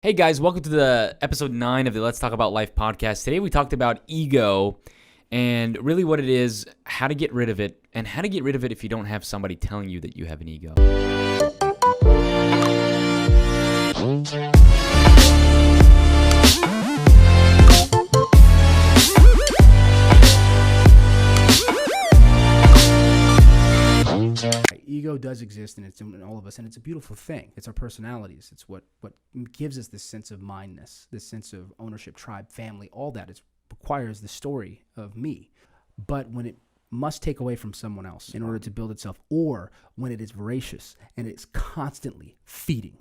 Hey guys, welcome to the episode 9 of the Let's Talk About Life podcast. Today we talked about ego and really what it is, how to get rid of it, and how to get rid of it if you don't have somebody telling you that you have an ego. Ego does exist, and it's in all of us, and it's a beautiful thing. It's our personalities. It's what gives us this sense of mindness, this sense of ownership, tribe, family, all that. It requires the story of me. But when it must take away from someone else in order to build itself, or when it is voracious and it's constantly feeding,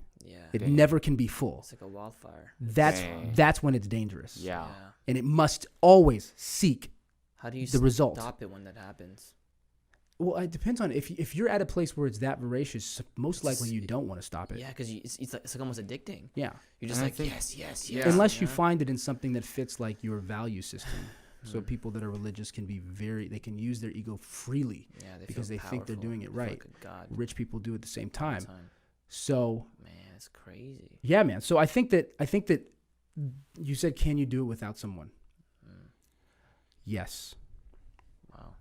it never can be full. It's like a wildfire. That's when it's dangerous. Yeah. And it must always seek How do you the result. stop it when that happens? Well, it depends on if you're at a place where it's that voracious. Most likely, you don't want to stop it. Yeah, because it's like almost addicting. Yeah. You're just And I like, think- yes. Yeah. Unless you know? find it in something that fits like your value system. So people that are religious can be they can use their ego freely Yeah, they because feel they think they're powerful. doing it They feel right. like a god Rich people do at the same all the time. time. So Man, it's crazy. yeah, man. So I think that you said, can you do it without someone? Yes, Wow.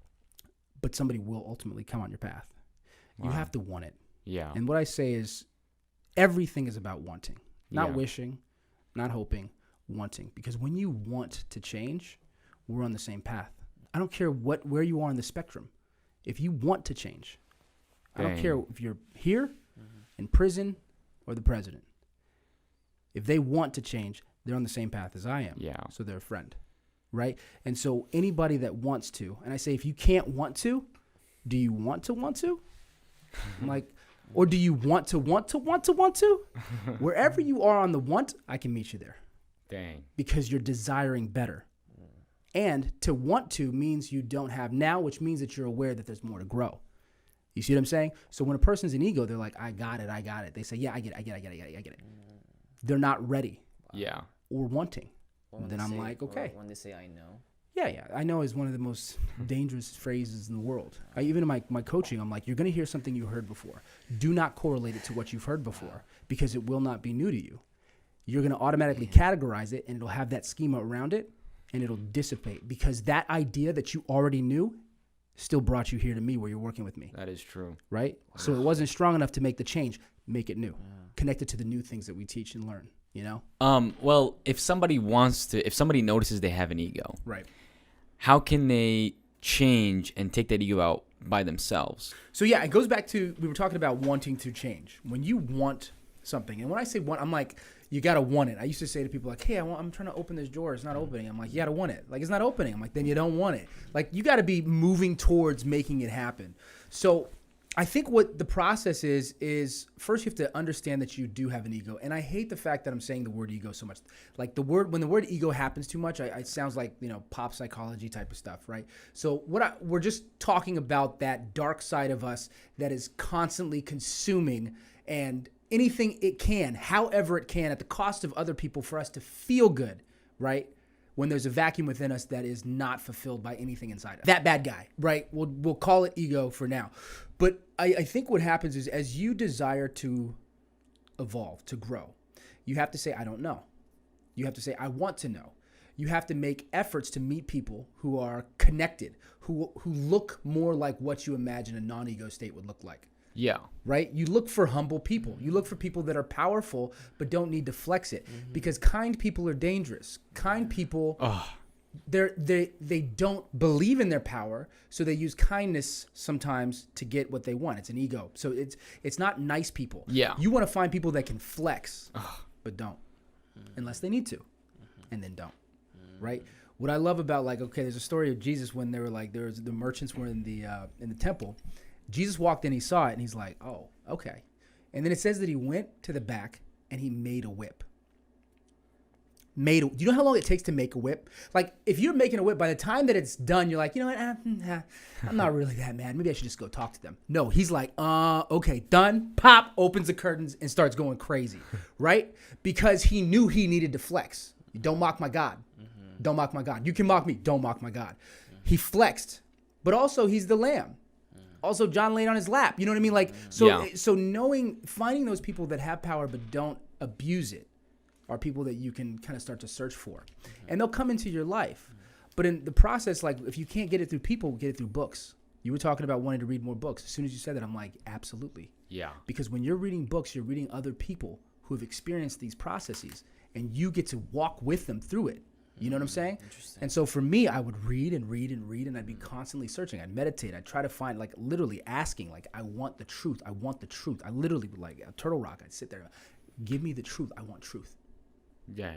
but somebody will ultimately come on your path. You Wow. have to want it. Yeah. And what I say is, everything is about wanting, not Yeah. wishing, not hoping, wanting. Because when you want to change, we're on the same path. I don't care where you are on the spectrum. If you want to change, I don't Dang. care if you're here, in prison, or the president. If they want to change, they're on the same path as I am. Yeah. So they're a friend, right? And so anybody that wants to, and I say, if you can't want to, do you want to want to? I'm like, or do you want to want to want to want to? Wherever you are on the want, I can meet you there Dang. because you're desiring better. And to want to means you don't have now, which means that you're aware that there's more to grow. You see what I'm saying? So when a person's in ego, they're like, I got it. They say, yeah, I get it. They're not ready Yeah. or wanting. Or when Then they I'm say- like, or okay. when they say, I know. Yeah. I know is one of the most dangerous phrases in the world. Even in my coaching, I'm like, you're going to hear something you heard before. Do not correlate it to what you've heard before because it will not be new to you. You're going to automatically categorize it, and it'll have that schema around it, and it'll dissipate because that idea that you already knew still brought you here to me where you're working with me, That is true. right? So it wasn't strong enough to make the change. Make it new. Connect it to the new things that we teach and learn, you know? Well, if somebody notices they have an ego, Right. how can they change and take that ego out by themselves? So yeah, it goes back to, we were talking about wanting to change. When you want something, and when I say want, I'm like, you gotta want it. I used to say to people like, hey, I'm trying to open this drawer. It's not opening. I'm like, you gotta want it. Like, it's not opening. I'm like, then you don't want it. Like, you gotta be moving towards making it happen. So I think what the process is first you have to understand that you do have an ego. And I hate the fact that I'm saying the word ego so much. Like when the word ego happens too much, it sounds like, pop psychology type of stuff, right? So we're just talking about that dark side of us that is constantly consuming and anything it can, however it can, at the cost of other people for us to feel good, right? When there's a vacuum within us that is not fulfilled by anything inside us. That bad guy, right? We'll call it ego for now. But I think what happens is as you desire to evolve, to grow, you have to say, I don't know. You have to say, I want to know. You have to make efforts to meet people who are connected, who look more like what you imagine a non-ego state would look like. Yeah. Right? You look for humble people. You look for people that are powerful but don't need to flex it because kind people are dangerous. Kind people, they don't believe in their power, so they use kindness sometimes to get what they want. It's an ego. So it's not nice people. Yeah. You want to find people that can flex but don't unless they need to and then don't. Right? What I love about there's a story of Jesus when they were the merchants were in the temple. Jesus walked in, he saw it, and he's like, oh, okay. And then it says that he went to the back and he made a whip. Do you know how long it takes to make a whip? Like, if you're making a whip, by the time that it's done, you're like, you know what? I'm not really that mad. Maybe I should just go talk to them. No, he's like, okay, done. Pop, opens the curtains and starts going crazy, right? Because he knew he needed to flex. Don't mock my God. Don't mock my God. You can mock me. Don't mock my God. He flexed, but also he's the lamb. Also, John laid on his lap. You know what I mean? So finding those people that have power but don't abuse it are people that you can kind of start to search for. And they'll come into your life. But in the process, like if you can't get it through people, get it through books. You were talking about wanting to read more books. As soon as you said that, I'm like, absolutely. Yeah. Because when you're reading books, you're reading other people who have experienced these processes, and you get to walk with them through it. You know what I'm saying? Interesting. And so for me, I would read and read and read, and I'd be constantly searching. I'd meditate. I'd try to find, like, literally asking, like, I want the truth. I want the truth. I literally would, like, a Turtle Rock, I'd sit there, give me the truth. I want truth. Yeah.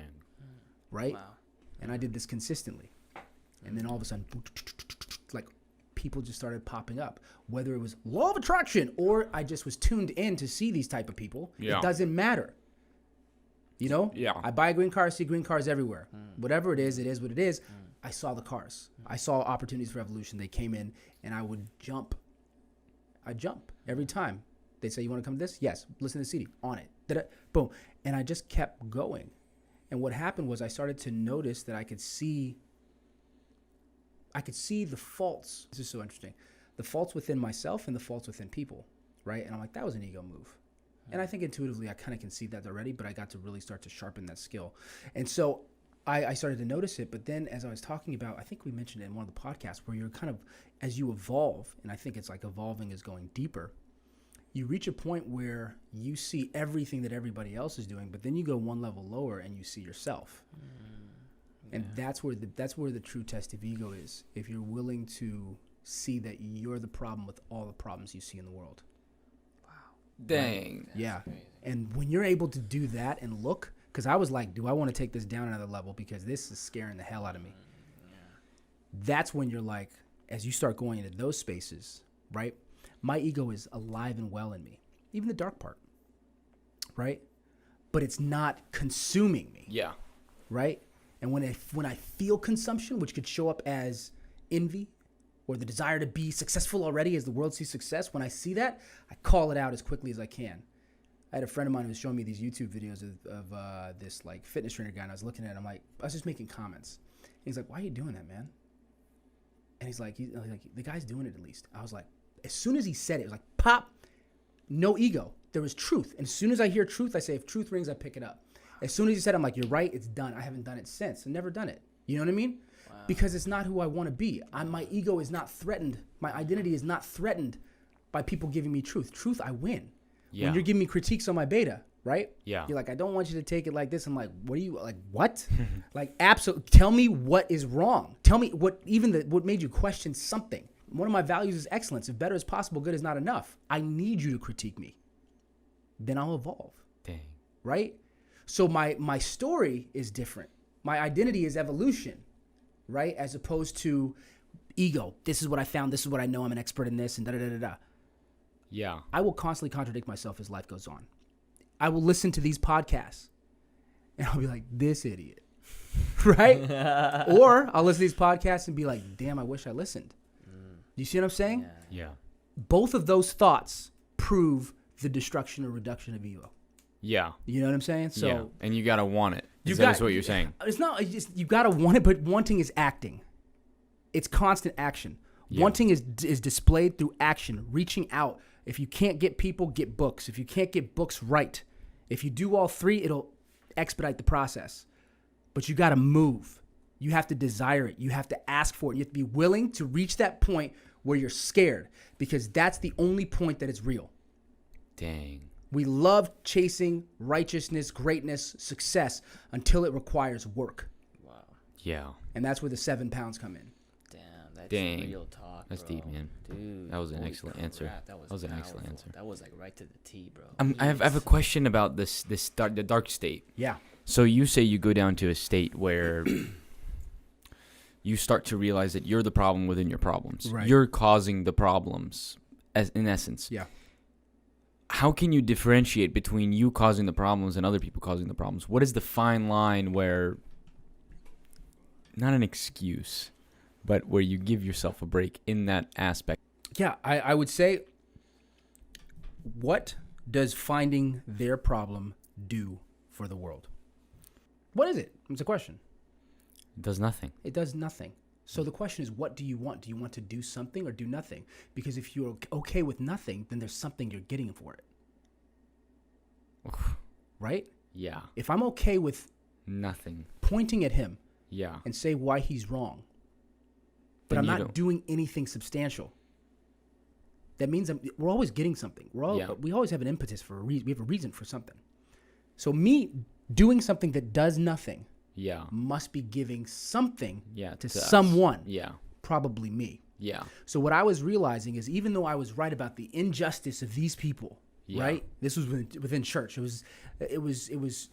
Right? Wow. And I did this consistently. And then all of a sudden, like, people just started popping up. Whether it was law of attraction or I just was tuned in to see these type of people, Yeah. it doesn't matter. You know? Yeah. I buy a green car, I see green cars everywhere. Whatever it is what it is. I saw the cars. I saw opportunities for evolution. They came in, and I would jump. I'd jump every time. They'd say, you want to come to this? Yes. Listen to the CD. On it. Da-da. Boom. And I just kept going. And what happened was I started to notice that I could see the faults. This is so interesting. The faults within myself and the faults within people, right? And I'm like, that was an ego move. And I think intuitively I kind of can see that already, but I got to really start to sharpen that skill. And so I started to notice it. But then as I was talking about, I think we mentioned it in one of the podcasts, where you're kind of, as you evolve, and I think it's like evolving is going deeper, you reach a point where you see everything that everybody else is doing, but then you go one level lower and you see yourself. And that's where the true test of ego is. If you're willing to see that you're the problem with all the problems you see in the world. Dang. Yeah. crazy. And when you're able to do that and look, because I was like, do I want to take this down another level? Because this is scaring the hell out of me. That's when you're like, as you start going into those spaces, right? My ego is alive and well in me, even the dark part, right? But it's not consuming me. Yeah. Right? And when I feel consumption, which could show up as envy or the desire to be successful already as the world sees success, when I see that, I call it out as quickly as I can. I had a friend of mine who was showing me these YouTube videos of this like fitness trainer guy, and I was looking at it. I'm like, I was just making comments. And he's like, why are you doing that, man? And he's like, the guy's doing it at least. I was like, as soon as he said it, it was like, pop, no ego. There was truth. And as soon as I hear truth, I say, if truth rings, I pick it up. As soon as he said, I'm like, you're right, it's done. I haven't done it since. I've never done it. You know what I mean? Wow. Because it's not who I want to be. My ego is not threatened. My identity is not threatened by people giving me truth. Truth, I win. Yeah. When you're giving me critiques on my beta, right? Yeah. You're like, I don't want you to take it like this. I'm like, what are you, like, what? Like, absolutely. Tell me what is wrong. Tell me what made you question something. One of my values is excellence. If better is possible, good is not enough. I need you to critique me. Then I'll evolve, Dang. right? So my story is different. My identity is evolution, right? As opposed to ego. This is what I found. This is what I know. I'm an expert in this and da-da-da-da-da. Yeah. I will constantly contradict myself as life goes on. I will listen to these podcasts and I'll be like, this idiot, right? Or I'll listen to these podcasts and be like, damn, I wish I listened. Do you see what I'm saying? Yeah. Both of those thoughts prove the destruction or reduction of ego. Yeah. You know what I'm saying? So yeah. And you gotta want it. you That got- is what you're saying. It's not, it's just, you gotta want it, but wanting is acting. It's constant action. Yeah. Wanting is displayed through action, reaching out. If you can't get people, get books. If you can't get books, write. If you do all three, it'll expedite the process. But you gotta move. You have to desire it. You have to ask for it. You have to be willing to reach that point where you're scared, because that's the only point that is real. Dang. We love chasing righteousness, greatness, success until it requires work. Wow. Yeah. And that's where the 7 pounds come in. Damn, that's Dang. real talk. That's bro. deep, man. Dude, That was an holy excellent answer. crap, That was an excellent powerful. answer. That was like right to the T, bro. I have a question about the dark state. Yeah. So you say you go down to a state where you start to realize that you're the problem within your problems. Right. You're causing the problems, as in essence. Yeah. How can you differentiate between you causing the problems and other people causing the problems? What is the fine line where, not an excuse, but where you give yourself a break in that aspect? Yeah, I would say, what does finding their problem do for the world? What is it? It's a question. It does nothing. It does nothing. So the question is, what do you want? Do you want to do something or do nothing? Because if you're okay with nothing, then there's something you're getting for it. Right? Yeah. If I'm okay with Nothing. pointing at him Yeah. and say why he's wrong, but Then I'm you not don't- doing anything substantial, that means we're always getting something. We always have an impetus for a reason. We have a reason for something. So me doing something that does nothing Yeah. must be giving something Yeah. to us. someone, Yeah. probably me. Yeah. So what I was realizing is, even though I was right about the injustice of these people, Yeah. right? This was within church. It was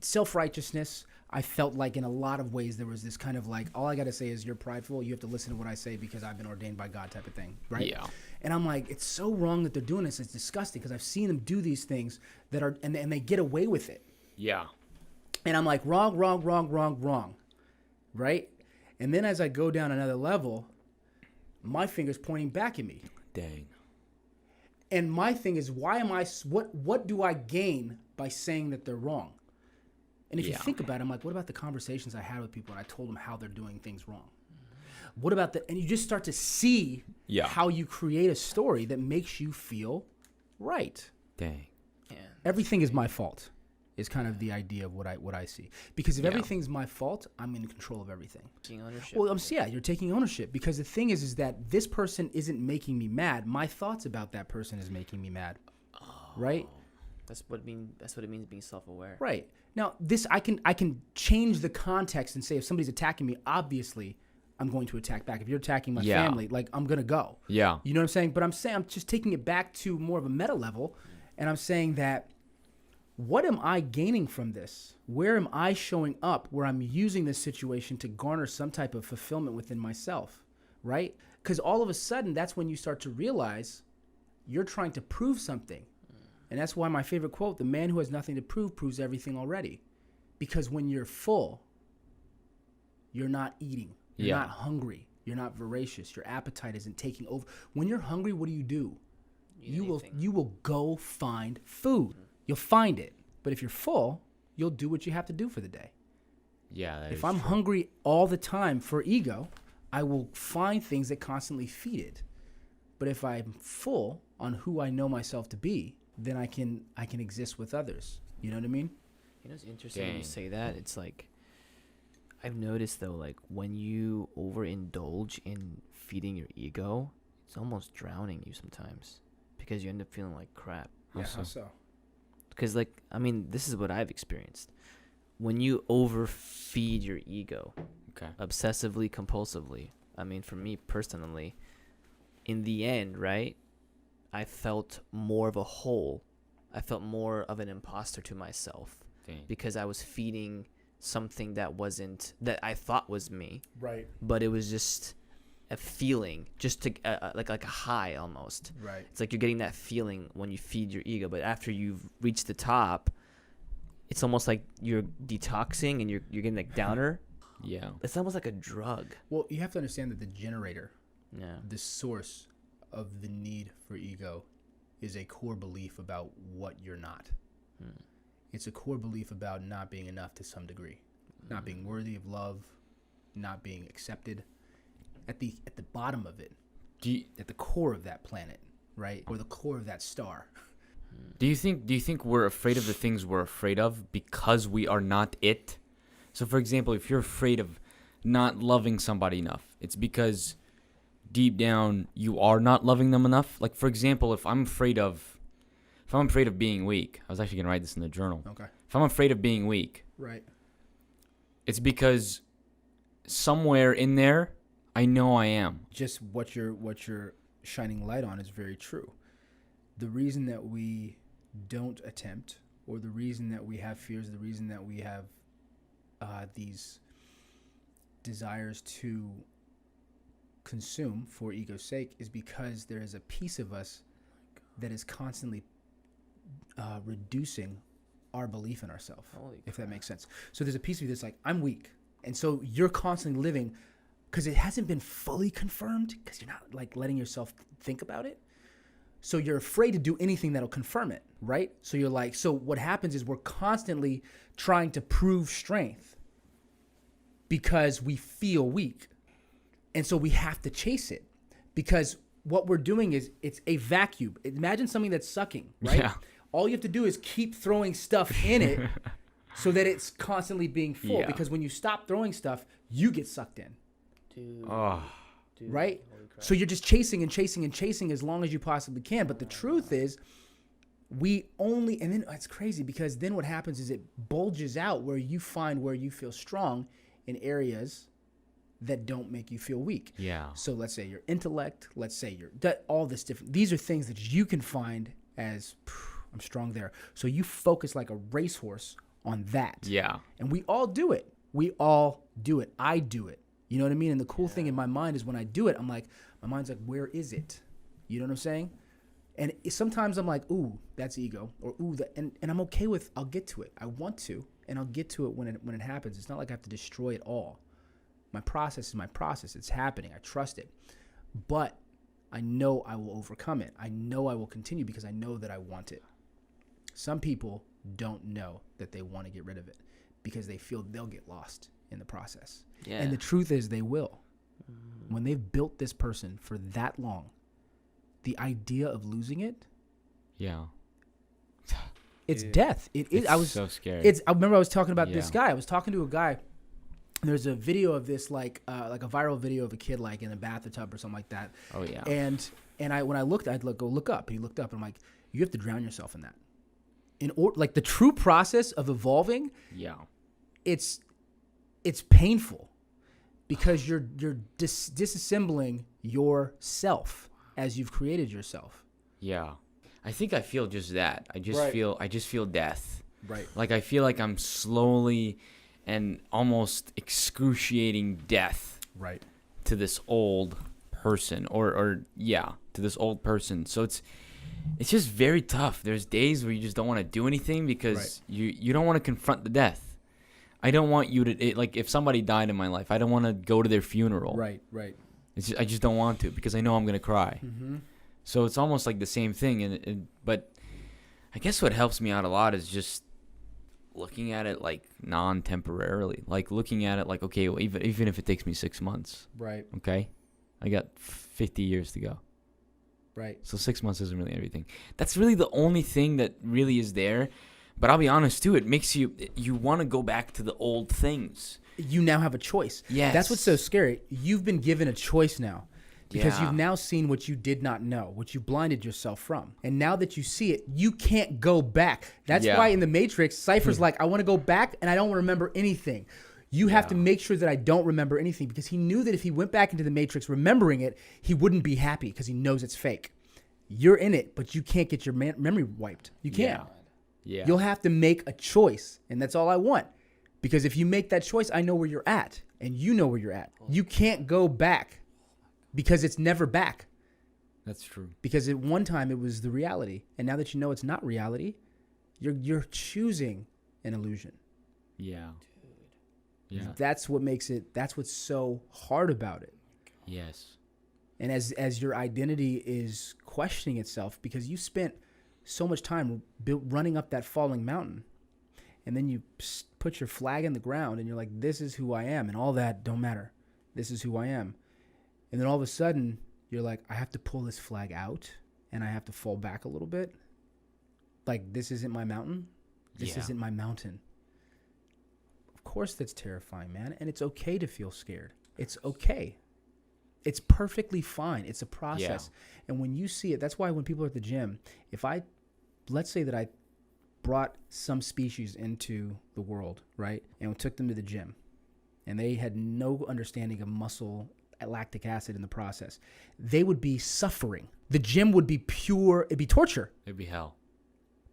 self-righteousness. I felt like in a lot of ways there was this kind of like, all I got to say is you're prideful. You have to listen to what I say because I've been ordained by God type of thing, right? Yeah. And I'm like, it's so wrong that they're doing this. It's disgusting because I've seen them do these things that are, and they get away with it. Yeah. And I'm like, wrong, right? And then as I go down another level, my finger's pointing back at me. Dang. And my thing is, what do I gain by saying that they're wrong? And if you Yeah. think about it, I'm like, what about the conversations I had with people and I told them how they're doing things wrong? What about and you just start to see Yeah. how you create a story that makes you feel right. Dang. Yeah. Everything is my fault is kind of the idea of what I see. Because if Yeah. everything's my fault, I'm in control of everything. Taking ownership. Well, you're taking ownership because the thing is that this person isn't making me mad. My thoughts about that person is making me mad, right? That's what it means being self-aware. Right. Now, I can change the context and say if somebody's attacking me, obviously I'm going to attack back. If you're attacking my Yeah. family, like I'm gonna go. Yeah. You know what I'm saying? But I'm just taking it back to more of a meta level, and I'm saying that what am I gaining from this? Where am I showing up where I'm using this situation to garner some type of fulfillment within myself, right? Because all of a sudden, that's when you start to realize you're trying to prove something. And that's why my favorite quote, the man who has nothing to prove proves everything already. Because when you're full, you're not eating. You're Yeah. not hungry. You're not voracious. Your appetite isn't taking over. When you're hungry, what do? You will go find food. You'll find it. But if you're full, you'll do what you have to do for the day. Yeah. that If is I'm true. hungry all the time for ego, I will find things that constantly feed it. But if I'm full on who I know myself to be, then I can exist with others. You know what I mean? You know, it's interesting when Dang. you say that. It's like, I've noticed though, like when you overindulge in feeding your ego, it's almost drowning you sometimes because you end up feeling like crap. Yeah, so? how so? Because like, I mean, this is what I've experienced. When you overfeed your ego, Okay. obsessively, compulsively, I mean, for me personally, in the end, right, I felt more of a whole. I felt more of an imposter to myself Dang. because I was feeding something that I thought was me, Right, but it was just a feeling, just to like a high almost. right. It's like you're getting that feeling when you feed your ego, but after you've reached the top, it's almost like you're detoxing and you're getting like downer. Yeah. It's almost like a drug. Well, you have to understand that the generator, Yeah. the source of the need for ego, is a core belief about what you're not. It's a core belief about not being enough to some degree, not being worthy of love, not being accepted. At the bottom of it, at the core of that planet, right, or the core of that star. Do you think we're afraid of the things we're afraid of because we are not it? So for example, if you're afraid of not loving somebody enough, it's because deep down you are not loving them enough. Like for example, if I'm afraid of being weak, I was actually going to write this in the journal. Okay. If I'm afraid of being weak, Right. it's because somewhere in there I know I am. Just what you're shining light on is very true. The reason that we don't attempt, or the reason that we have fears, the reason that we have these desires to consume for ego's sake, is because there is a piece of us that is constantly reducing our belief in ourselves, if that makes sense. So there's a piece of you that's like, I'm weak. And so you're constantly living, because it hasn't been fully confirmed, because you're not like letting yourself think about it. So you're afraid to do anything that'll confirm it, right? So you're like, so what happens is we're constantly trying to prove strength because we feel weak. And so we have to chase it, because what we're doing is, it's a vacuum. Imagine something that's sucking, right? Yeah. All you have to do is keep throwing stuff in it so that it's constantly being full. Yeah. Because when you stop throwing stuff, you get sucked in, Dude, Oh, dude, right? holy crap. So you're just chasing and chasing and chasing as long as you possibly can. But the truth is, we only, and then it's crazy because then what happens is it bulges out where you find where you feel strong in areas that don't make you feel weak. yeah. So let's say your intellect, let's say all this different. These are things that you can find as I'm strong there. So you focus like a racehorse on that. Yeah. And we all do it. We all do it. I do it. You know what I mean? And the cool thing in my mind is when I do it, I'm like, my mind's like, where is it? You know what I'm saying? And sometimes I'm like, ooh, that's ego, or ooh, and I'm okay with. I'll get to it. I want to, and I'll get to it when it happens. It's not like I have to destroy it all. My process is my process. It's happening. I trust it, but I know I will overcome it. I know I will continue because I know that I want it. Some people don't know that they want to get rid of it because they feel they'll get lost in the process. Yeah. And the truth is they will. When they've built this person for that long, the idea of losing it, Yeah. it's Dude. death. It is. It's so scary. I remember I was talking about this Yeah. guy. I was talking to a guy. And there's a video of this like a viral video of a kid like in a bathtub or something like that. Oh yeah. And when I looked, I'd go look up. And he looked up, and I'm like, you have to drown yourself in that. Like the true process of evolving, Yeah. it's painful because you're disassembling yourself as you've created yourself. Yeah. I think I feel just that. I just feel death. Right. Like I feel like I'm slowly and almost excruciating death Right. to this old person or to this old person. So it's just very tough. There's days where you just don't want to do anything because you don't want to confront the death. I don't want you to like if somebody died in my life, I don't want to go to their funeral. Right. I just don't want to because I know I'm going to cry. Mm-hmm. So it's almost like the same thing but I guess what helps me out a lot is just looking at it like non-temporarily, like looking at it like, okay, well, even if it takes me 6 months, Right. okay, I got 50 years to go. Right. So 6 months isn't really everything. That's really the only thing that really is there. But I'll be honest too, it makes you want to go back to the old things. You now have a choice. Yes. That's what's so scary. You've been given a choice now. Because Yeah. you've now seen what you did not know, what you blinded yourself from. And now that you see it, you can't go back. That's Yeah. why in the Matrix, Cypher's like, I want to go back and I don't remember anything. You have to make sure that I don't remember anything because he knew that if he went back into the Matrix remembering it, he wouldn't be happy because he knows it's fake. You're in it, but you can't get your memory wiped. You can't. Yeah. You'll have to make a choice, and that's all I want. Because if you make that choice, I know where you're at, and you know where you're at. You can't go back because it's never back. That's true. Because at one time it was the reality, and now that you know it's not reality, you're choosing an illusion. Yeah. Yeah. That's what makes it. That's what's so hard about it. Yes. And as your identity is questioning itself, because you spent so much time running up that falling mountain, and then you put your flag in the ground, and you're like, "This is who I am," and all that don't matter. This is who I am. And then all of a sudden, you're like, I have to pull this flag out and I have to fall back a little bit. Like, this isn't my mountain. This isn't my mountain. Of course, that's terrifying, man. And it's okay to feel scared. It's okay. It's perfectly fine. It's a process. And when you see it, that's why when people are at the gym, let's say that I brought some species into the world, right? And we took them to the gym and they had no understanding of muscle lactic acid in the process, they would be suffering. The gym would be pure, it'd be torture. It'd be hell.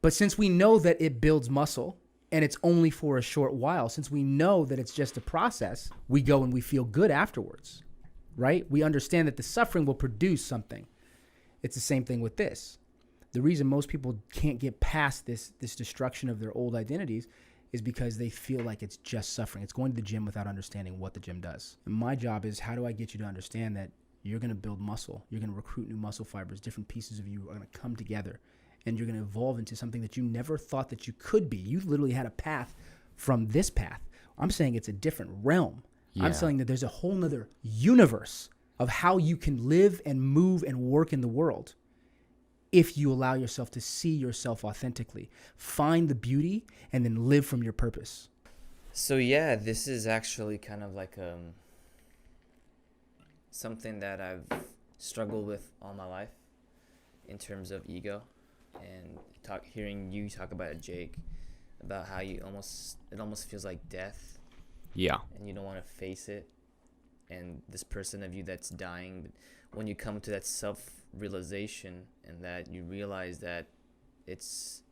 But since we know that it builds muscle and it's only for a short while, since we know that it's just a process, we go and we feel good afterwards, right? We understand that the suffering will produce something. It's the same thing with this. The reason most people can't get past this destruction of their old identities is because they feel like it's just suffering. It's going to the gym without understanding what the gym does. And my job is, how do I get you to understand that you're going to build muscle, you're going to recruit new muscle fibers, different pieces of you are going to come together, and you're going to evolve into something that you never thought that you could be. You literally had a path from this path. I'm saying it's a different realm. Yeah. I'm saying that there's a whole nother universe of how you can live and move and work in the world. if you allow yourself to see yourself authentically, find the beauty, and then live from your purpose. So yeah, this is actually kind of like something that I've struggled with all my life in terms of ego, and hearing you talk about it, Jake, about how it almost feels like death, Yeah. and you don't want to face it, and this person of you that's dying. But when you come to that self-realization and that you realize that it's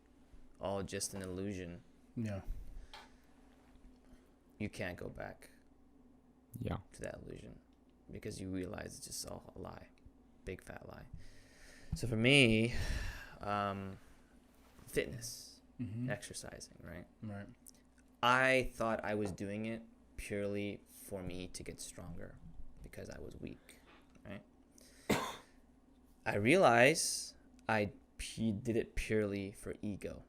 all just an illusion, Yeah. you can't go back Yeah. to that illusion because you realize it's just all a lie, big fat lie. So for me, fitness, Mm-hmm. exercising, right? Right. I thought I was doing it purely for me to get stronger because I was weak, right? I realized I did it purely for ego.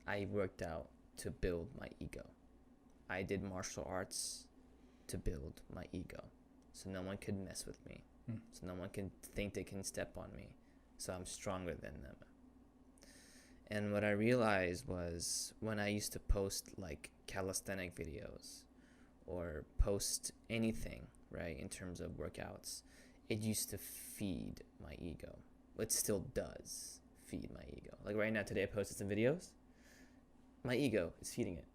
I worked out to build my ego. I did martial arts to build my ego, so no one could mess with me, so no one can think they can step on me, so I'm stronger than them. And what I realized was when I used to post like calisthenic videos or post anything, right, in terms of workouts, it used to feed my ego. It still does feed my ego. Like right now, today I posted some videos. My ego is feeding it.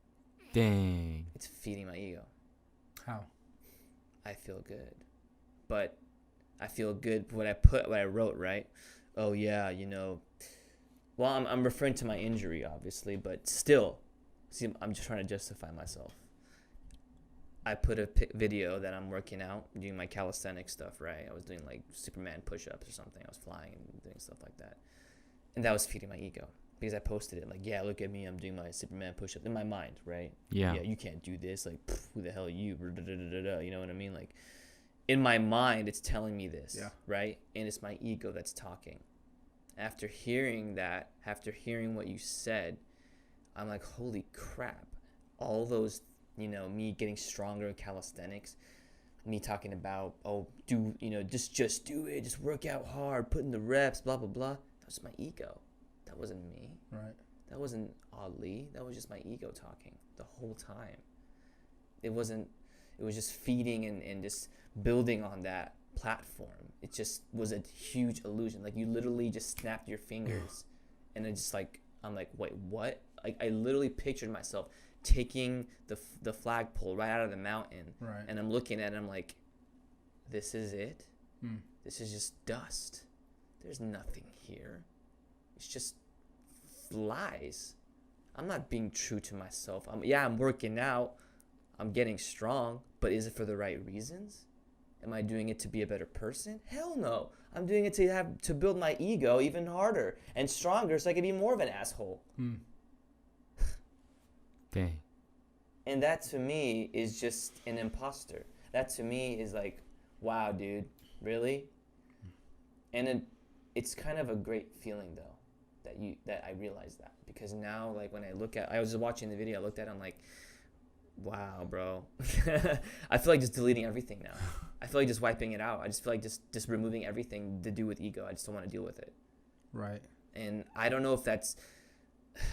Dang. It's feeding my ego. How? I feel good. But I feel good when I wrote, right? Oh yeah, well, I'm referring to my injury, obviously, but still, see, I'm just trying to justify myself. I put a video that I'm working out, doing my calisthenic stuff, right? I was doing like Superman push-ups or something. I was flying and doing stuff like that. And that was feeding my ego because I posted it like, yeah, look at me, I'm doing my Superman push-ups in my mind, right? Yeah. Yeah, you can't do this. Like, who the hell are you? You know what I mean? Like, in my mind, it's telling me this, Yeah. right? And it's my ego that's talking. After hearing that, after hearing what you said, I'm like, holy crap. All those, me getting stronger in calisthenics, me talking about, just do it, just work out hard, put in the reps, blah, blah, blah. That was my ego. That wasn't me. Right. That wasn't Ali. That was just my ego talking the whole time. It was just feeding and just building on that platform. It just was a huge illusion. Like you literally just snapped your fingers and it's just like, I'm like, wait, what? Like I literally pictured myself taking the flagpole right out of the mountain. Right. And I'm looking at it, I'm like, this is it? Hmm. This is just dust. There's nothing here. It's just lies. I'm not being true to myself. I'm working out. I'm getting strong, but is it for the right reasons? Am I doing it to be a better person? Hell no. I'm doing it to build my ego even harder and stronger so I can be more of an asshole. Dang. And that to me is just an imposter. That to me is like, wow, dude, really? And it's kind of a great feeling though that I realized that, because now like when I was watching the video, I looked at it, I'm like, wow, bro. I feel like just deleting everything now. I feel like just wiping it out. I just feel like just removing everything to do with ego. I just don't want to deal with it. Right. And I don't know if that's...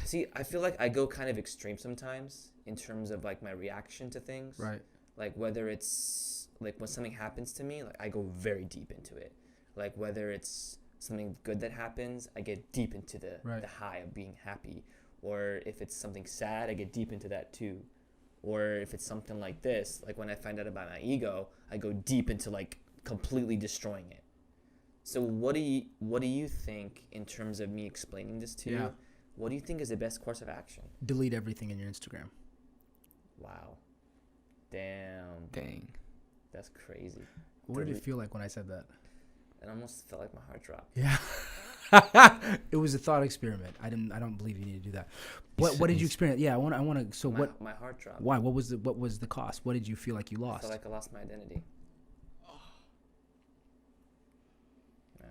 See, I feel like I go kind of extreme sometimes in terms of like my reaction to things. Right. Like whether it's like when something happens to me, like I go very deep into it. Like whether it's something good that happens, I get deep into the high of being happy. Or if it's something sad, I get deep into that too. Or if it's something like this, like when I find out about my ego, I go deep into like completely destroying it. So what do you think in terms of me explaining this to you? What do you think is the best course of action? Delete everything in your Instagram. Wow. Damn. Dang. That's crazy. What did it feel like when I said that? It almost felt like my heart dropped. Yeah. It was a thought experiment. I don't believe you need to do that. What did you experience? Yeah, I want to. So what? My heart dropped. Why? What was the cost? What did you feel like you lost? I felt like I lost my identity. Yeah.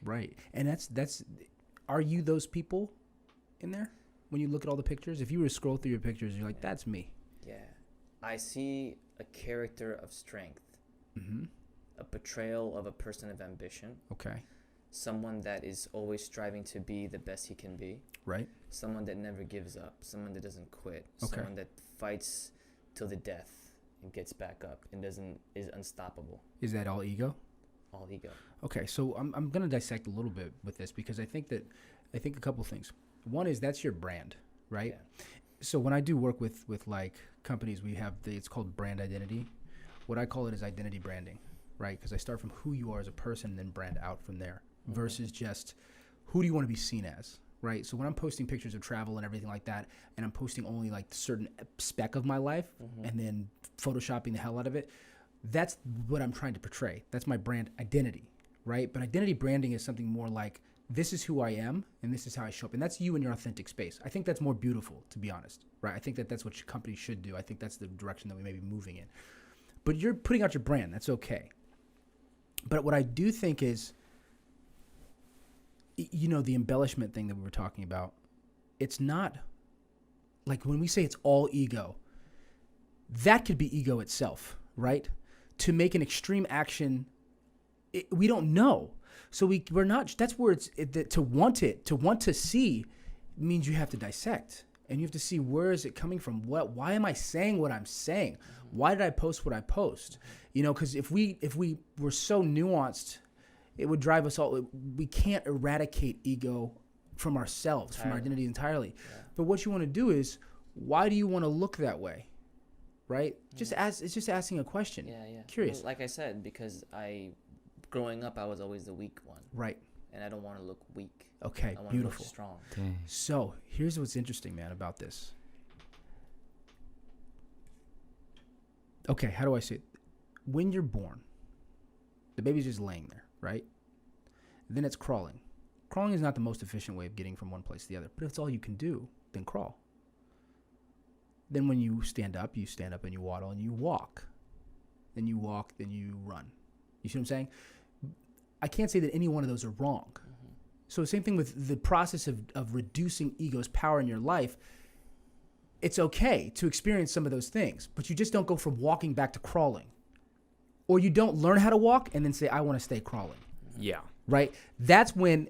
Right. And that's. Are you those people in there? When you look at all the pictures, if you were to scroll through your pictures, you're like, that's me. Yeah. I see a character of strength. Mm-hmm. A portrayal of a person of ambition. Okay. someone that is always striving to be the best he can be, Right. someone that never gives up, someone that doesn't quit, Okay. someone that fights till the death and gets back up and is unstoppable. Is that all ego? All ego. Okay, so I'm gonna dissect a little bit with this because I think a couple things. One is that's your brand, right? Yeah. So when I do work with like companies, we have it's called brand identity. What I call it is identity branding, right? Because I start from who you are as a person and then brand out from there, versus just who do you want to be seen as, right? So when I'm posting pictures of travel and everything like that, and I'm posting only like certain spec of my life, and then photoshopping the hell out of it, that's what I'm trying to portray. That's my brand identity, right? But identity branding is something more like, this is who I am and this is how I show up. And that's you in your authentic space. I think that's more beautiful, to be honest, right? I think that's what companies should do. I think that's the direction that we may be moving in. But you're putting out your brand. That's okay. But what I do think is, the embellishment thing that we were talking about, it's not like when we say it's all ego, that could be ego itself, right? To make an extreme action, we don't know. So we're not, that's where to want to see means you have to dissect and you have to see where is it coming from? Why am I saying what I'm saying? Why did I post what I post? Because if we were so nuanced, it would drive us all. We can't eradicate ego from ourselves, from our identity entirely. Yeah. But what you want to do is, why do you want to look that way? Right? It's just asking a question. Yeah. Curious. Well, like I said, because growing up, I was always the weak one. Right. And I don't want to look weak. Okay, I want beautiful. to look strong. Okay. So here's what's interesting, man, about this. Okay, how do I say it? When you're born, the baby's just laying there, right? Then it's crawling. Crawling is not the most efficient way of getting from one place to the other, but if it's all you can do, then crawl. Then when you stand up and you waddle and you walk. Then you walk, then you run. You see what I'm saying? I can't say that any one of those are wrong. Mm-hmm. So same thing with the process of reducing ego's power in your life. It's okay to experience some of those things, but you just don't go from walking back to crawling. Or you don't learn how to walk and then say, I want to stay crawling. Yeah. Right? That's when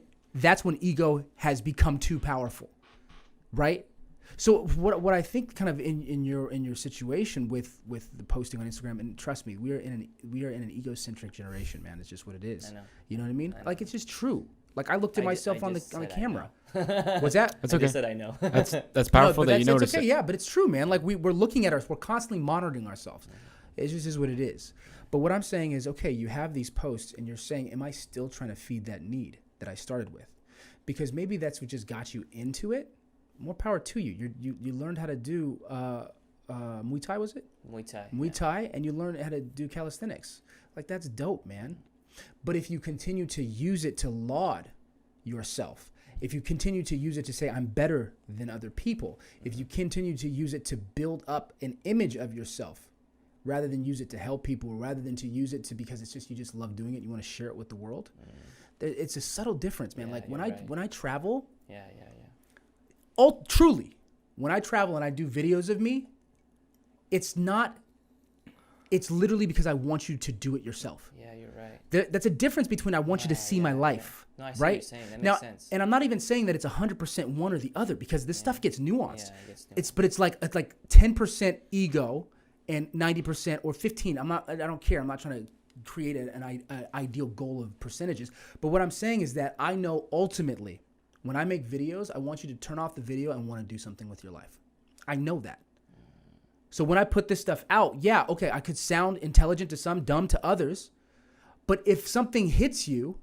ego has become too powerful. Right? So what I think kind of in your situation with the posting on Instagram, and trust me, we are in an egocentric generation, man. It's just what it is. I know. You know what I mean? I know. Like, it's just true. Like, I looked at myself on the camera. What's that? That's I okay. just said I know. That's powerful No, but that you that's notice okay. it. Yeah, but it's true, man. Like, we're looking at we're constantly monitoring ourselves. It just is what it is. But what I'm saying is, okay, you have these posts and you're saying, am I still trying to feed that need that I started with? Because maybe that's what just got you into it. More power to you. You learned how to do Muay Thai, was it? Muay Thai. Muay Thai, and you learned how to do calisthenics. Like, that's dope, man. But if you continue to use it to laud yourself, if you continue to use it to say, I'm better than other people, if you continue to use it to build up an image of yourself, rather than use it to help people, rather than to use it to because it's just you just love doing it, you want to share it with the world, it's a subtle difference, man. Yeah, like when I travel, truly, when I travel and I do videos of me, it's literally because I want you to do it yourself. Yeah, you're right. That's a difference between I want you to see my life. No, I see right? what you're saying. That makes now, sense. and I'm not even saying that it's 100% one or the other because this stuff gets nuanced. Yeah, it gets nuanced. But it's like 10% ego and 90% or 15. I don't care. I'm not trying to create an ideal goal of percentages. But what I'm saying is that I know ultimately when I make videos, I want you to turn off the video and want to do something with your life. I know that. So when I put this stuff out, yeah, okay, I could sound intelligent to some, dumb to others. But if something hits you,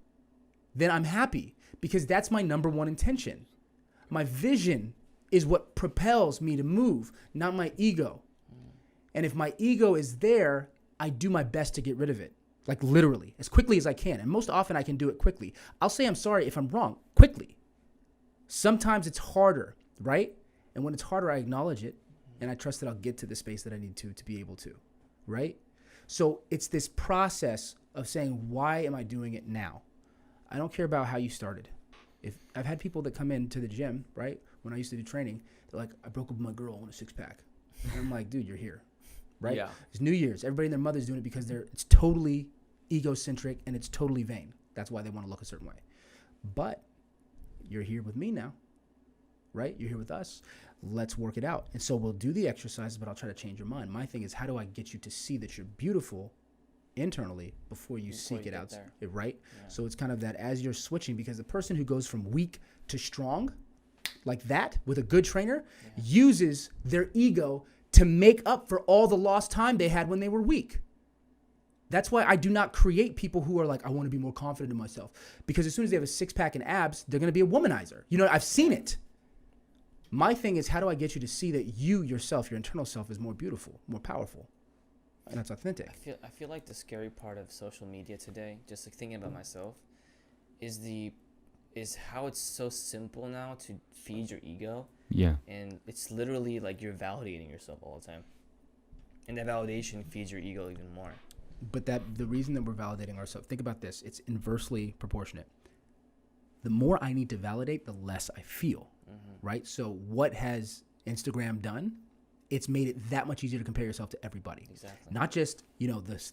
then I'm happy because that's my number one intention. My vision is what propels me to move, not my ego. And if my ego is there, I do my best to get rid of it. Like literally, as quickly as I can. And most often I can do it quickly. I'll say I'm sorry if I'm wrong, quickly. Sometimes it's harder, right? And when it's harder, I acknowledge it. And I trust that I'll get to the space that I need to be able to, right? So it's this process of saying, why am I doing it now? I don't care about how you started. If I've had people that come into the gym, right? When I used to do training, they're like, I broke up with my girl, I want a six-pack. And I'm like, dude, you're here, right? Yeah. It's New Year's. Everybody and their mother's doing it because it's totally egocentric and it's totally vain. That's why they want to look a certain way. But you're here with me now, right? You're here with us. Let's work it out. And so we'll do the exercises, but I'll try to change your mind. My thing is, how do I get you to see that you're beautiful internally before you seek it get out, there. right? Yeah. So it's kind of that as you're switching, because the person who goes from weak to strong like that with a good trainer uses their ego to make up for all the lost time they had when they were weak. That's why I do not create people who are like, I want to be more confident in myself. Because as soon as they have a six-pack and abs, they're going to be a womanizer. You know, I've seen it. My thing is, how do I get you to see that you yourself, your internal self, is more beautiful, more powerful, and that's authentic? I feel like the scary part of social media today, just like thinking about myself, is how it's so simple now to feed your ego, Yeah. and it's literally like you're validating yourself all the time, and that validation feeds your ego even more. But the reason that we're validating ourselves, think about this, it's inversely proportionate. The more I need to validate, the less I feel, right? So what has Instagram done? It's made it that much easier to compare yourself to everybody. Exactly. Not just,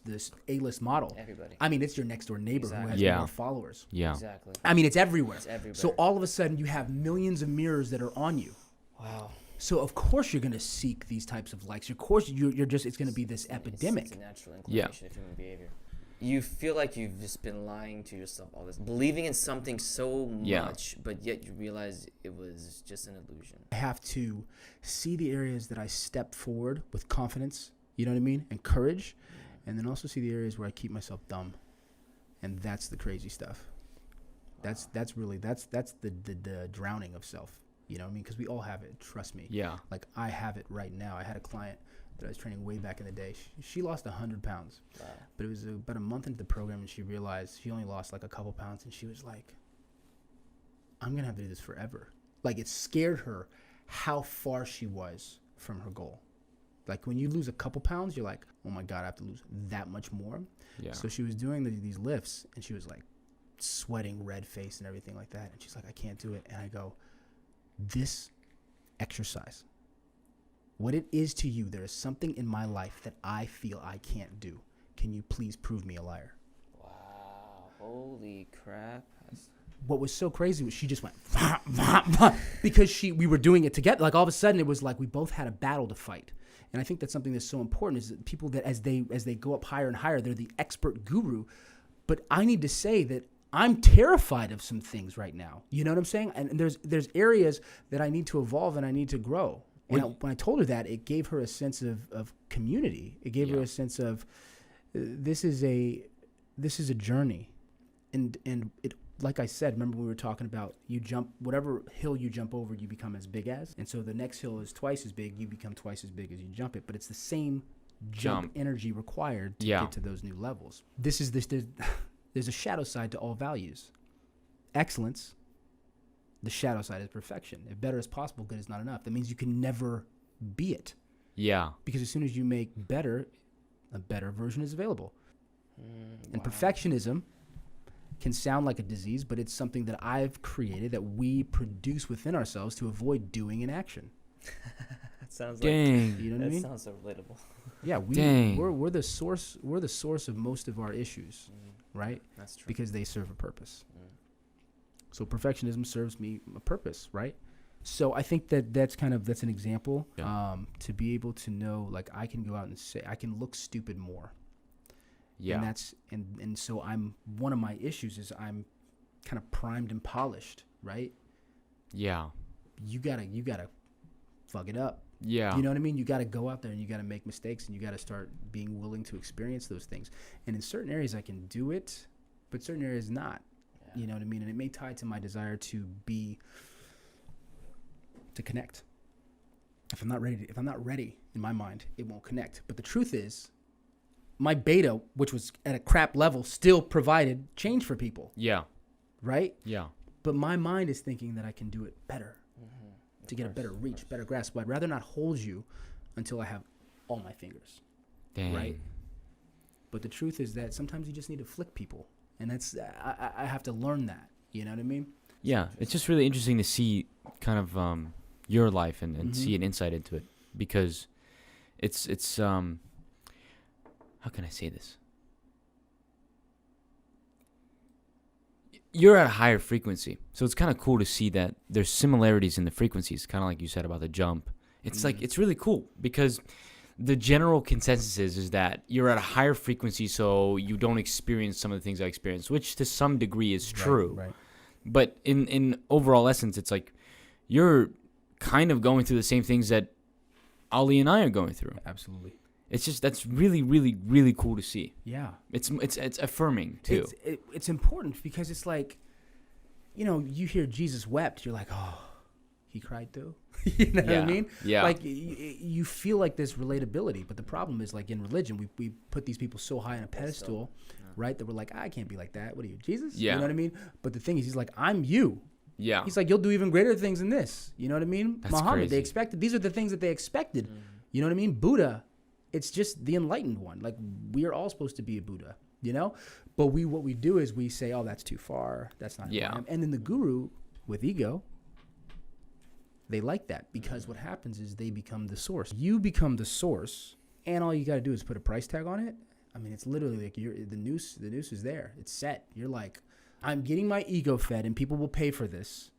this A-list model. Everybody. I mean, it's your next door neighbor who Exactly. has Yeah. more followers. Yeah. Exactly. I mean, it's everywhere. It's everywhere. So all of a sudden you have millions of mirrors that are on you. Wow. So of course you're going to seek these types of likes. Of course you're just, it's going to be this epidemic. It's a natural inclination of human behavior. You feel like you've just been lying to yourself all this, believing in something so much, but yet you realize it was just an illusion. I have to see the areas that I step forward with confidence, you know what I mean, and courage, and then also see the areas where I keep myself dumb, and that's the crazy stuff. That's the drowning of self, you know what I mean? Because we all have it. Trust me. Yeah. Like I have it right now. I had a client that I was training way back in the day. She lost 100 pounds, Wow. but it was about a month into the program, and she realized she only lost like a couple pounds, and she was like, I'm gonna have to do this forever. Like it scared her how far she was from her goal. Like when you lose a couple pounds, you're like, oh my God, I have to lose that much more. Yeah. So she was doing these lifts, and she was like sweating, red face and everything like that. And she's like, I can't do it. And I go, this exercise, what it is to you, there is something in my life that I feel I can't do. Can you please prove me a liar? Wow. Holy crap. What was so crazy was she just went because we were doing it together. Like all of a sudden it was like we both had a battle to fight. And I think that's something that's so important is that people that as they go up higher and higher, they're the expert guru. But I need to say that I'm terrified of some things right now. You know what I'm saying? And there's areas that I need to evolve and I need to grow. And when I told her that, it gave her a sense of community. It gave her a sense of this is a journey, and it, like I said, remember we were talking about you jump whatever hill you jump over, you become as big as, and so the next hill is twice as big, you become twice as big as you jump it, but it's the same jump energy required to get to those new levels. There's a shadow side to all values. Excellence. The shadow side is perfection. If better is possible, good is not enough. That means you can never be it. Yeah. Because as soon as you make better, a better version is available. And Wow. perfectionism can sound like a disease, but it's something that I've created that we produce within ourselves to avoid doing in action. That sounds Dang. You know what I that mean? sounds so relatable. Yeah, Dang. we're the source of most of our issues, right? That's true. Because they serve a purpose. So perfectionism serves me a purpose, right? So I think that's an example to be able to know, like I can go out and say I can look stupid more. Yeah. And that's and so I'm one of my issues is I'm kind of primed and polished, right? Yeah. You gotta fuck it up. Yeah. You know what I mean? You gotta go out there and you gotta make mistakes and you gotta start being willing to experience those things. And in certain areas I can do it, but certain areas not. You know what I mean? And it may tie to my desire to connect. If I'm not ready in my mind, it won't connect. But the truth is, my beta, which was at a crap level, still provided change for people, Yeah. right? Yeah. But my mind is thinking that I can do it better to get a better reach, better grasp. But I'd rather not hold you until I have all my fingers, Dang. right? But the truth is that sometimes you just need to flick people. And that's I have to learn that. You know what I mean? Yeah. It's just really interesting to see kind of your life and see an insight into it, because it's how can I say this? you're at a higher frequency. So it's kind of cool to see that there's similarities in the frequencies, kind of like you said about the jump. It's like, it's really cool because the general consensus is that you're at a higher frequency, so you don't experience some of the things I experienced, which to some degree is true. Right. But in overall essence, it's like you're kind of going through the same things that Ali and I are going through. Absolutely. It's just, that's really, really, really cool to see. Yeah. It's affirming too. It's important because it's like, you hear Jesus wept, you're like, oh, he cried too. You know what I mean? Yeah. Like you feel like this relatability, but the problem is like in religion, we put these people so high on a pedestal, right? That we're like, I can't be like that. What are you, Jesus? Yeah. You know what I mean? But the thing is, he's like, I'm you. Yeah. He's like, you'll do even greater things than this. You know what I mean? That's Muhammad, crazy. they expected, these are the things that they expected. You know what I mean? Buddha, it's just the enlightened one. Like we are all supposed to be a Buddha, But what we do is we say, oh, that's too far. That's not who I am. And then the guru with ego, they like that because what happens is they become the source. You become the source, and all you got to do is put a price tag on it. I mean, it's literally like the noose is there. It's set. You're like, I'm getting my ego fed, and people will pay for this.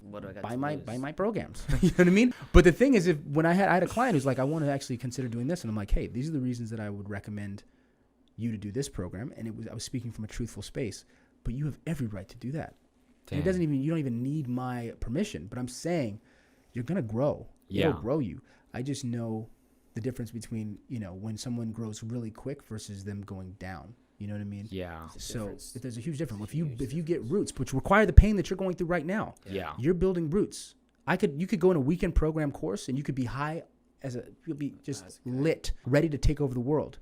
What do I got Buy my programs. You know what I mean? But the thing is, when I had a client who's like, I want to actually consider doing this, and I'm like, hey, these are the reasons that I would recommend you to do this program, and I was speaking from a truthful space, but you have every right to do that. And you don't even need my permission, but I'm saying you're going to grow. Yeah. It'll grow you. I just know the difference between, when someone grows really quick versus them going down. You know what I mean? Yeah. So there's a huge difference. If you get roots, which require the pain that you're going through right now, Yeah. you're building roots. You could go in a weekend program course and you could be high you'll be just lit, ready to take over the world.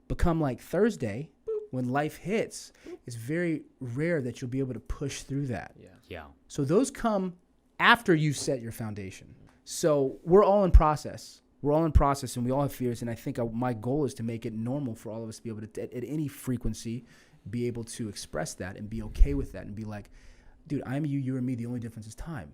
Become like Thursday, when life hits, it's very rare that you'll be able to push through that. Yeah. So those come after you set your foundation. So we're all in process. We're all in process, and we all have fears. And I think my goal is to make it normal for all of us to be able to, at any frequency, be able to express that and be okay with that and be like, dude, I'm you, you're me. The only difference is time.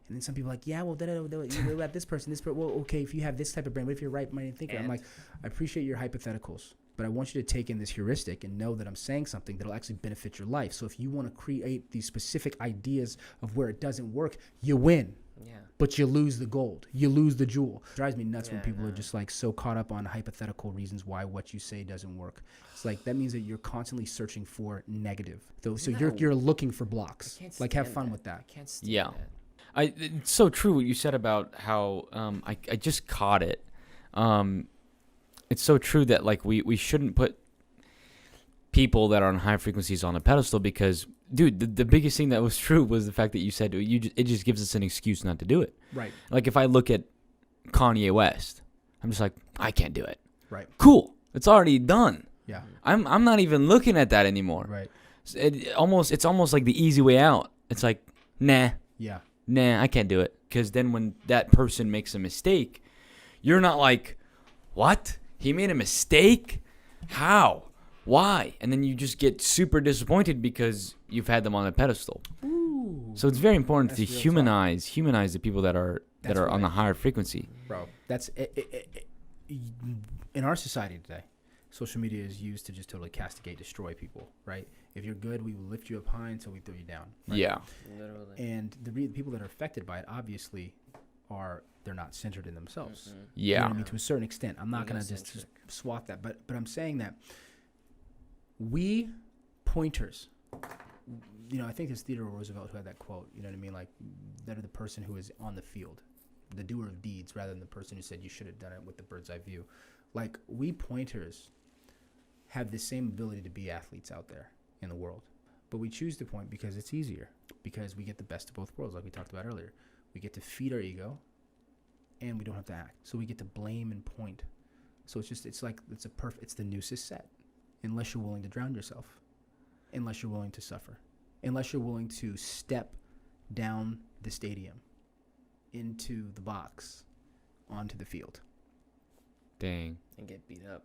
And then some people are like, yeah, well, what about this person? Well, okay, if you have this type of brain, what if you're right-minded thinker? I'm like, I appreciate your hypotheticals, but I want you to take in this heuristic and know that I'm saying something that'll actually benefit your life. So if you want to create these specific ideas of where it doesn't work, you win. Yeah. But you lose the gold. You lose the jewel. It drives me nuts when people are just like so caught up on hypothetical reasons why what you say doesn't work. It's like that means that you're constantly searching for negative. So you're looking for blocks. Like have fun with that. I can't stand that. It's so true what you said about how I just caught it. It's so true that like we shouldn't put people that are on high frequencies on a pedestal because, dude, the biggest thing that was true was the fact that you said it just gives us an excuse not to do it. Right. Like if I look at Kanye West, I'm just like, I can't do it. Right. Cool. It's already done. Yeah. I'm not even looking at that anymore. Right. It's almost like the easy way out. It's like, nah, I can't do it. Because then when that person makes a mistake, you're not like, what? He made a mistake? How? Why? And then you just get super disappointed because you've had them on a pedestal. Ooh. So it's very important That's to real humanize the people that are That's on the right. higher frequency. Bro, that's in our society today. Social media is used to just totally castigate, destroy people, right? If you're good, we will lift you up high until we throw you down. Right? Yeah. Literally. And the people that are affected by it, obviously, they're not centered in themselves. Mm-hmm. You know Yeah. what I mean? To a certain extent. I'm not going to just Egocentric. swat that. But I'm saying that we pointers, I think it's Theodore Roosevelt who had that quote, you know what I mean? Like, that are the person who is on the field, the doer of deeds, rather than the person who said you should have done it with the bird's eye view. Like, we pointers have the same ability to be athletes out there in the world. But we choose to point because it's easier, because we get the best of both worlds, like we talked about earlier. We get to feed our ego, and we don't have to act. So we get to blame and point. So it's the noose is set, unless you're willing to drown yourself, unless you're willing to suffer, unless you're willing to step down the stadium into the box onto the field. Dang. And get beat up.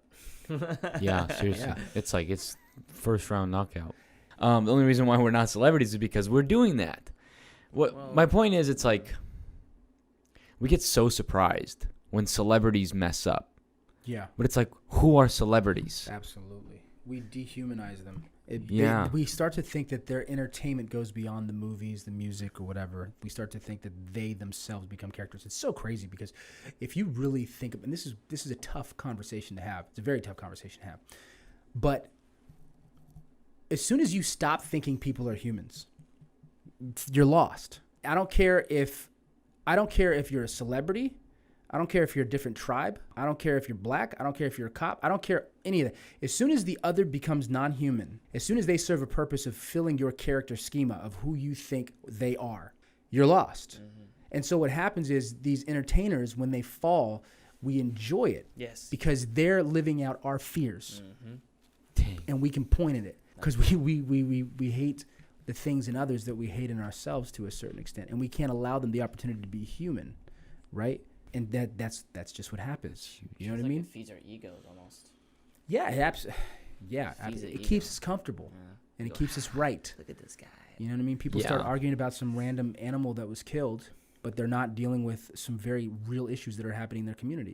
Yeah, seriously. Yeah. It's first round knockout. The only reason why we're not celebrities is because we're doing that. My point is, it's like we get so surprised when celebrities mess up. Yeah. But it's like, who are celebrities? Absolutely. We dehumanize them. Yeah. We start to think that their entertainment goes beyond the movies, the music, or whatever. We start to think that they themselves become characters. It's so crazy because if you really think of, and this is a tough conversation to have. It's a very tough conversation to have. But as soon as you stop thinking people are humans, you're lost. I don't care if you're a celebrity. I don't care if you're a different tribe. I don't care if you're black. I don't care if you're a cop. I don't care any of that. As soon as the other becomes non-human, as soon as they serve a purpose of filling your character schema of who you think they are, you're lost. Mm-hmm. And so what happens is these entertainers, when they fall, we enjoy it. Yes. Because they're living out our fears. Dang. And we can point at it. Because we hate the things in others that we hate in ourselves to a certain extent. And we can't allow them the opportunity to be human, right? And that's just what happens. You know what I mean? It feeds our egos almost. Yeah, it keeps us comfortable, and it keeps us right. Look at this guy. You know what I mean? People start arguing about some random animal that was killed, but they're not dealing with some very real issues that are happening in their community.